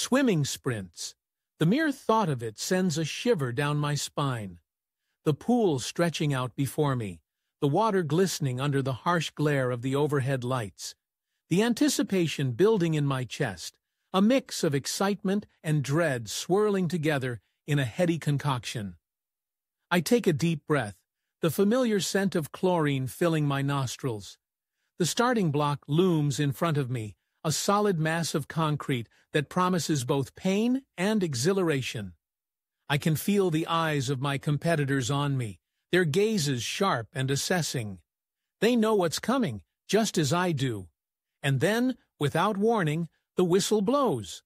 Swimming sprints. The mere thought of it sends a shiver down my spine. The pool stretching out before me, the water glistening under the harsh glare of the overhead lights. The anticipation building in my chest, a mix of excitement and dread swirling together in a heady concoction. I take a deep breath, the familiar scent of chlorine filling my nostrils. The starting block looms in front of me, a solid mass of concrete that promises both pain and exhilaration. I can feel the eyes of my competitors on me, their gazes sharp and assessing. They know what's coming, just as I do. And then, without warning, the whistle blows.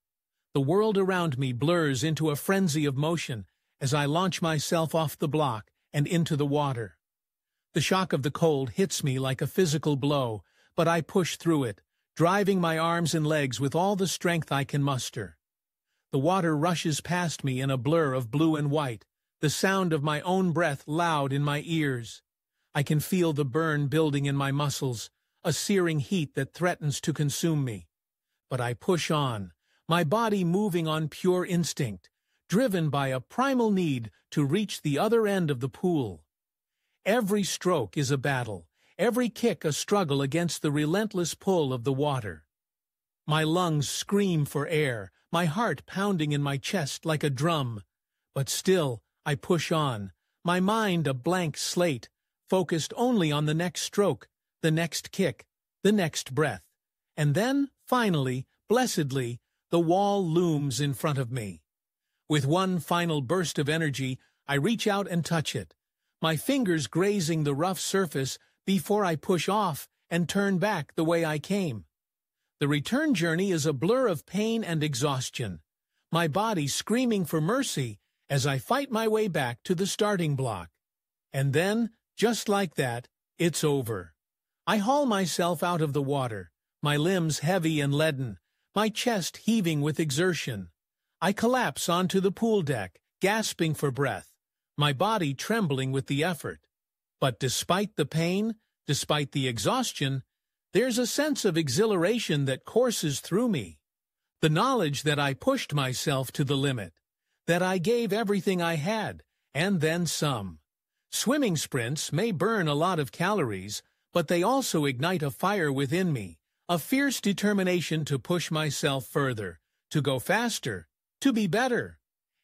The world around me blurs into a frenzy of motion as I launch myself off the block and into the water. The shock of the cold hits me like a physical blow, but I push through it, driving my arms and legs with all the strength I can muster. The water rushes past me in a blur of blue and white, the sound of my own breath loud in my ears. I can feel the burn building in my muscles, a searing heat that threatens to consume me. But I push on, my body moving on pure instinct, driven by a primal need to reach the other end of the pool. Every stroke is a battle, every kick a struggle against the relentless pull of the water. My lungs scream for air, my heart pounding in my chest like a drum. But still, I push on, my mind a blank slate, focused only on the next stroke, the next kick, the next breath. And then, finally, blessedly, the wall looms in front of me. With one final burst of energy, I reach out and touch it, my fingers grazing the rough surface before I push off and turn back the way I came. The return journey is a blur of pain and exhaustion, my body screaming for mercy as I fight my way back to the starting block. And then, just like that, it's over. I haul myself out of the water, my limbs heavy and leaden, my chest heaving with exertion. I collapse onto the pool deck, gasping for breath, my body trembling with the effort. But despite the pain, despite the exhaustion, there's a sense of exhilaration that courses through me. The knowledge that I pushed myself to the limit, that I gave everything I had, and then some. Swimming sprints may burn a lot of calories, but they also ignite a fire within me, a fierce determination to push myself further, to go faster, to be better.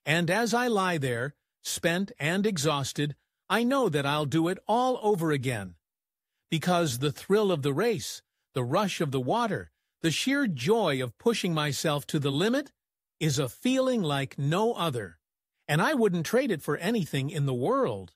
And as I lie there, spent and exhausted, I know that I'll do it all over again. Because the thrill of the race, the rush of the water, the sheer joy of pushing myself to the limit is a feeling like no other, and I wouldn't trade it for anything in the world.